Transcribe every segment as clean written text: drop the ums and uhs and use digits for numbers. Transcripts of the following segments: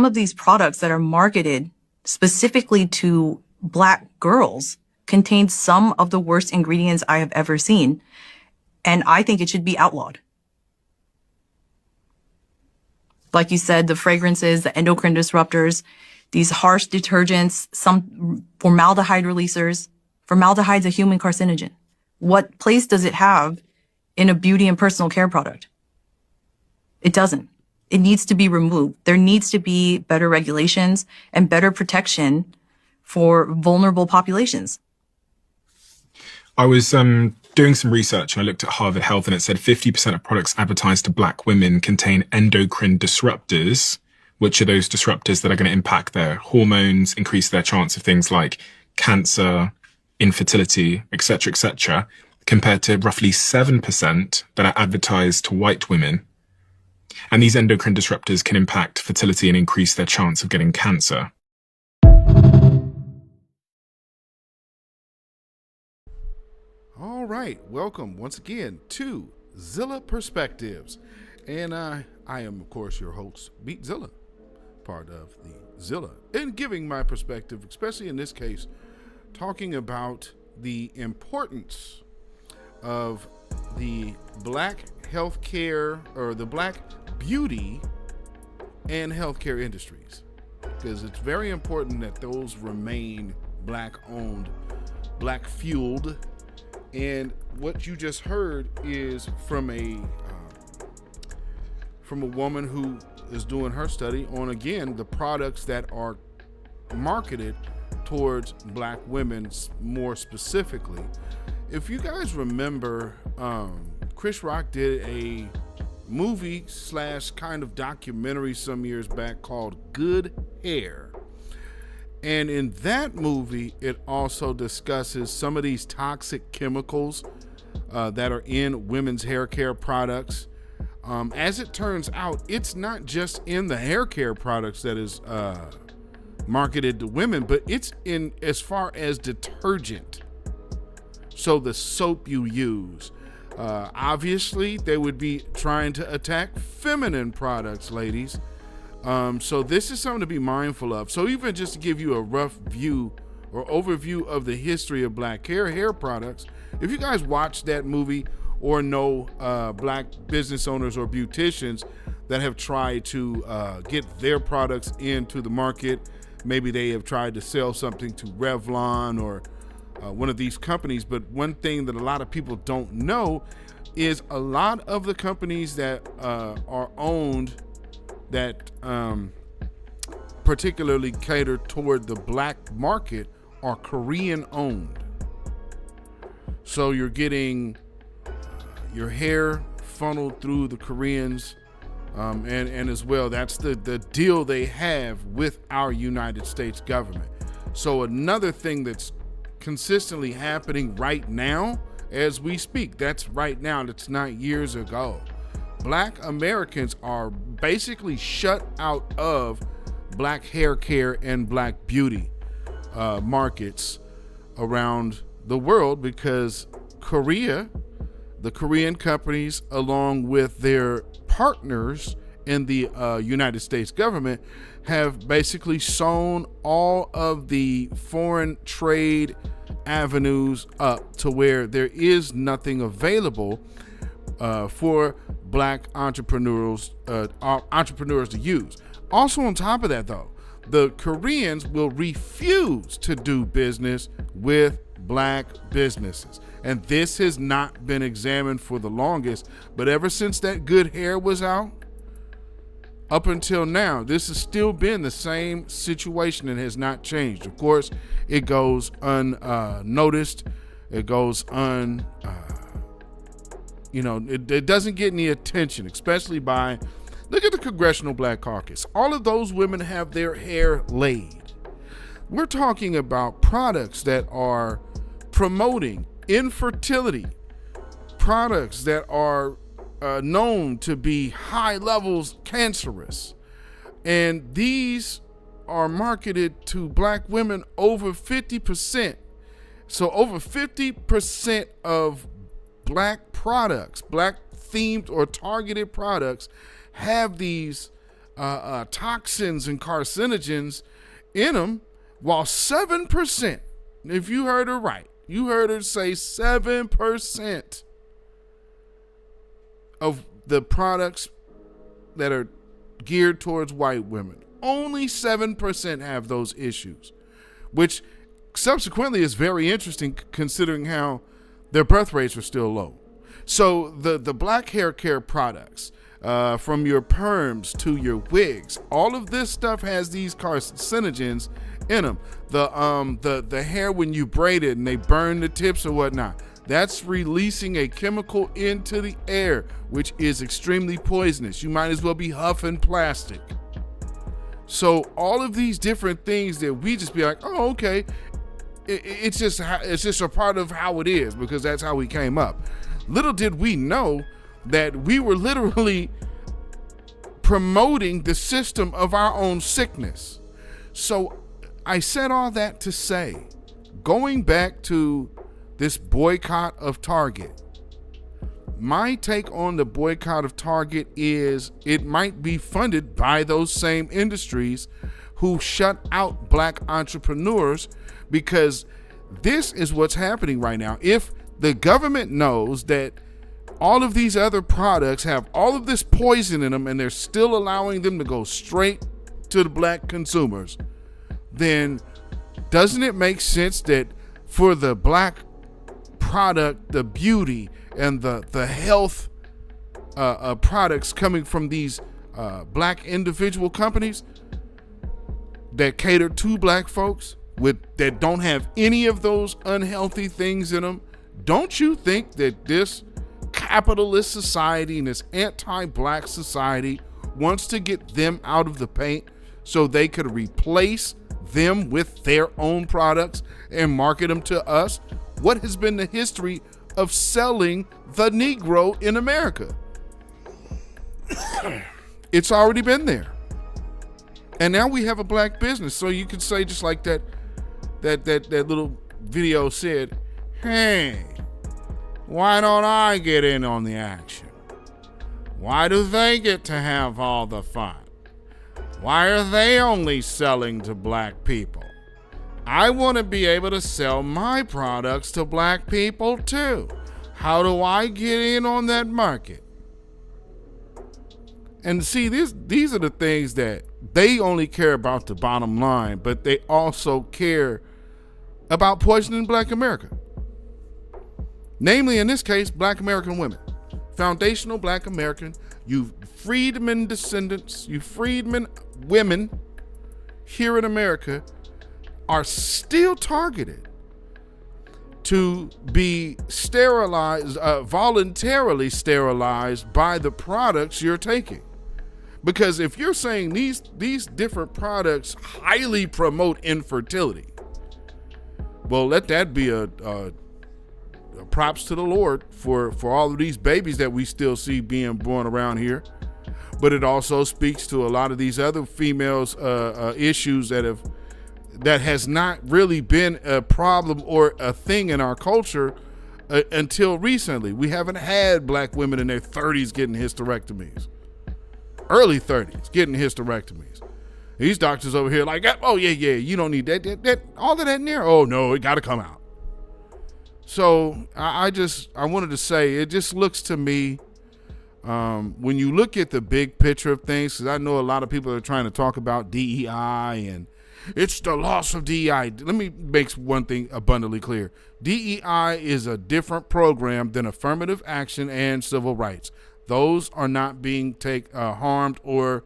of these products that are marketed specifically to Black girls contain some of the worst ingredients I have ever seen. And I think it should be outlawed. Like you said, the fragrances, the endocrine disruptors, these harsh detergents, some formaldehyde releasers. Formaldehyde's a human carcinogen. What place does it have in a beauty and personal care product? It doesn't. It needs to be removed. There needs to be better regulations and better protection for vulnerable populations. I was doing some research and I looked at Harvard Health, and it said 50% of products advertised to Black women contain endocrine disruptors, which are those disruptors that are going to impact their hormones, increase their chance of things like cancer, infertility, etc., compared to roughly 7% that are advertised to white women. And these endocrine disruptors can impact fertility and increase their chance of getting cancer. All right, welcome once again to Zilla Perspectives. And I am, of course, your host, Beatzilla, part of the Zilla. And giving my perspective, especially in this case, talking about the importance of the Black healthcare, or the Black beauty and healthcare industries, because it's very important that those remain Black owned, Black fueled. And what you just heard is from a woman who is doing her study on, again, the products that are marketed towards Black women more specifically. If you guys remember, Chris Rock did a movie / kind of documentary some years back called Good Hair. And in that movie, it also discusses some of these toxic chemicals that are in women's hair care products. As it turns out, it's not just in the hair care products that is marketed to women, but it's in as far as detergent. So the soap you use. Obviously, they would be trying to attack feminine products, ladies. So this is something to be mindful of. So even just to give you a rough view or overview of the history of Black hair products, if you guys watch that movie or know Black business owners or beauticians that have tried to get their products into the market, maybe they have tried to sell something to Revlon or one of these companies. But one thing that a lot of people don't know is a lot of the companies that are owned that particularly cater toward the Black market are Korean owned. So you're getting your hair funneled through the Koreans, and as well, that's the deal they have with our United States government. So another thing that's consistently happening right now as we speak, that's right now, that's not years ago. Black Americans are basically shut out of Black hair care and Black beauty markets around the world because Korea, the Korean companies, along with their partners in the United States government, have basically sewn all of the foreign trade avenues up to where there is nothing available for Black entrepreneurs to use. Also on top of that, though, the Koreans will refuse to do business with Black businesses. And this has not been examined for the longest, but ever since that Good Hair was out, up until now, this has still been the same situation and has not changed. Of course, it goes unnoticed. It goes it doesn't get any attention, especially by, look at the Congressional Black Caucus. All of those women have their hair laid. We're talking about products that are promoting infertility, products that are known to be high levels cancerous. And these are marketed to Black women over 50%. So over 50% of Black products, Black themed or targeted products, have these toxins and carcinogens in them, while 7%, if you heard her right, you heard her say 7% of the products that are geared towards white women, only 7% have those issues, which subsequently is very interesting considering how their birth rates are still low. So the black hair care products, from your perms to your wigs, all of this stuff has these carcinogens in them. The hair, when you braid it and they burn the tips or whatnot, that's releasing a chemical into the air, which is extremely poisonous. You might as well be huffing plastic. So all of these different things that we just be like, oh, okay, it's just a part of how it is, because that's how we came up. Little did we know that we were literally promoting the system of our own sickness. So I said all that to say, going back to this boycott of Target, my take on the boycott of Target is it might be funded by those same industries who shut out black entrepreneurs, because this is what's happening right now. If the government knows that all of these other products have all of this poison in them and they're still allowing them to go straight to the black consumers, then doesn't it make sense that for the black product, the beauty and the health products coming from these black individual companies that cater to black folks that don't have any of those unhealthy things in them, don't you think that this capitalist society and this anti-black society wants to get them out of the paint so they could replace them with their own products and market them to us? What has been the history of selling the Negro in America? It's already been there. And now we have a black business. So you could say, just like that little video said, hey, why don't I get in on the action? Why do they get to have all the fun? Why are they only selling to black people? I want to be able to sell my products to black people too. How do I get in on that market? And see, these are the things that they only care about the bottom line, but they also care about poisoning black America. Namely, in this case, black American women. Foundational black American, you freedmen descendants, you freedmen women here in America are still targeted to be sterilized, voluntarily sterilized by the products you're taking. Because if you're saying these different products highly promote infertility, well, let that be a props to the Lord for all of these babies that we still see being born around here. But it also speaks to a lot of these other females' issues that has not really been a problem or a thing in our culture until recently. We haven't had black women in their 30s getting hysterectomies, early 30s getting hysterectomies. These doctors over here like, oh yeah, you don't need that all of that in there. Oh no, it got to come out. So I wanted to say, it just looks to me, when you look at the big picture of things, because I know a lot of people are trying to talk about DEI and it's the loss of DEI. Let me make one thing abundantly clear. DEI is a different program than affirmative action and civil rights. Those are not being harmed or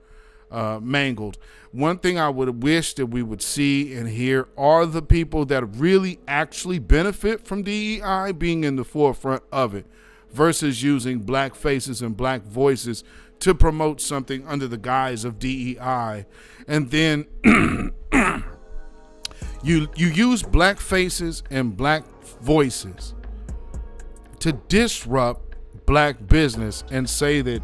mangled. One thing I would wish that we would see and hear are the people that really actually benefit from DEI being in the forefront of it, versus using black faces and black voices to promote something under the guise of DEI. And then you use black faces and black voices to disrupt black business and say that,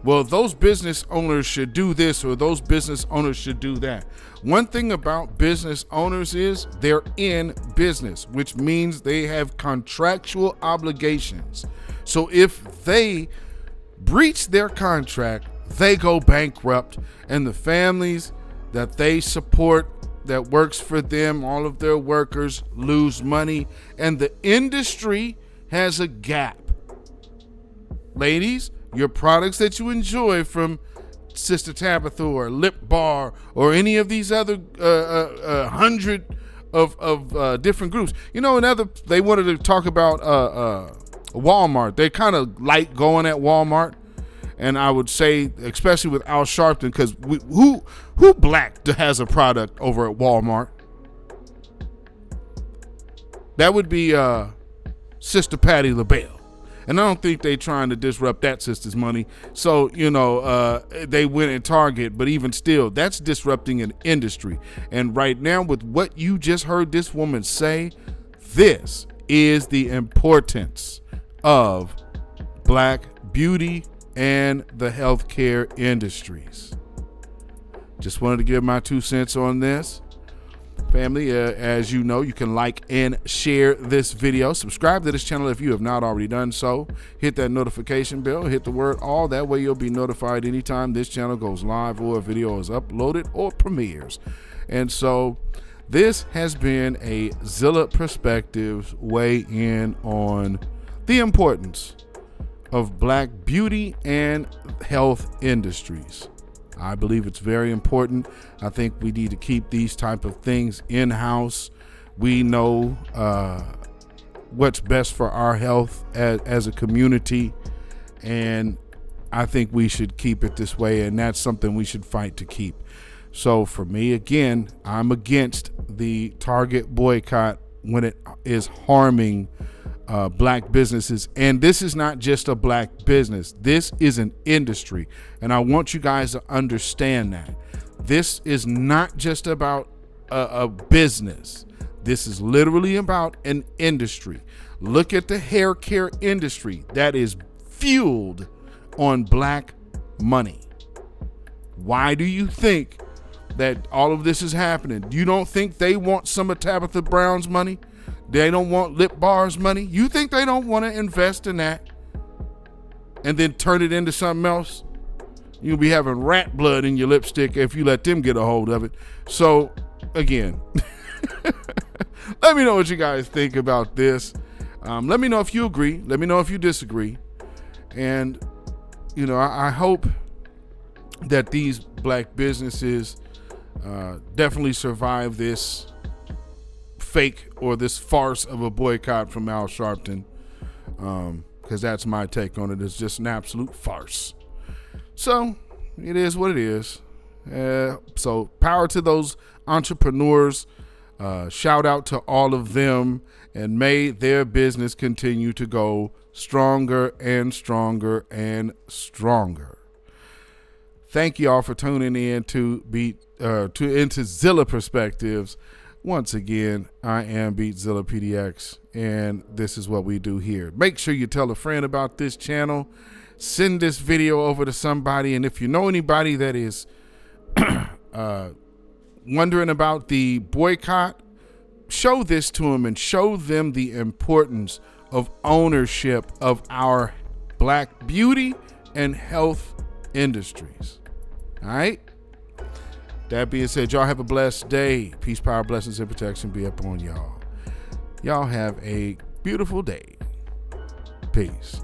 well, those business owners should do this or those business owners should do that. One thing about business owners is they're in business, which means they have contractual obligations. So if they breach their contract, they go bankrupt, and the families that they support, that works for them, all of their workers lose money, and the industry has a gap. Ladies, your products that you enjoy from Sister Tabitha or Lip Bar or any of these other 100 of different groups. You know, they wanted to talk about Walmart. They kind of like going at Walmart. And I would say, especially with Al Sharpton, because who black has a product over at Walmart? That would be Sister Patti LaBelle. And I don't think they trying to disrupt that sister's money. So, you know, they went at Target, but even still, that's disrupting an industry. And right now, with what you just heard this woman say, this is the importance of black beauty and the healthcare industries. Just wanted to give my 2 cents on this. Family, as you know, you can like and share this video. Subscribe to this channel if you have not already done so. Hit that notification bell, hit the word all. That way you'll be notified anytime this channel goes live or a video is uploaded or premieres. And so this has been a Zilla Perspectives weigh in on the importance of black beauty and health industries. I believe it's very important. I think we need to keep these type of things in-house. We know what's best for our health as a community, and I think we should keep it this way, and that's something we should fight to keep. So for me, again, I'm against the Target boycott when it is harming black businesses. And this is not just a black business. This is an industry. And I want you guys to understand that. This is not just about a business. This is literally about an industry. Look at the hair care industry that is fueled on black money. Why do you think that all of this is happening? You don't think they want some of Tabitha Brown's money? They don't want Lip Bar's money? You think they don't want to invest in that and then turn it into something else? You'll be having rat blood in your lipstick if you let them get a hold of it. So, again, let me know what you guys think about this. Let me know if you agree. Let me know if you disagree. And, you know, I hope that these black businesses definitely survive this fake or this farce of a boycott from Al Sharpton, because that's my take on it. It's just an absolute farce. So it is what it is. So power to those entrepreneurs. Shout out to all of them, and may their business continue to go stronger and stronger and stronger. Thank you all for tuning in into Zilla Perspectives. Once again, I am beatzillapdx, and this is what we do here. Make sure you tell a friend about this channel. Send this video over to somebody, and if you know anybody that is wondering about the boycott, show this to them and show them the importance of ownership of our black beauty and health industries. All right? That being said, y'all have a blessed day. Peace, power, blessings, and protection be upon y'all. Y'all have a beautiful day. Peace.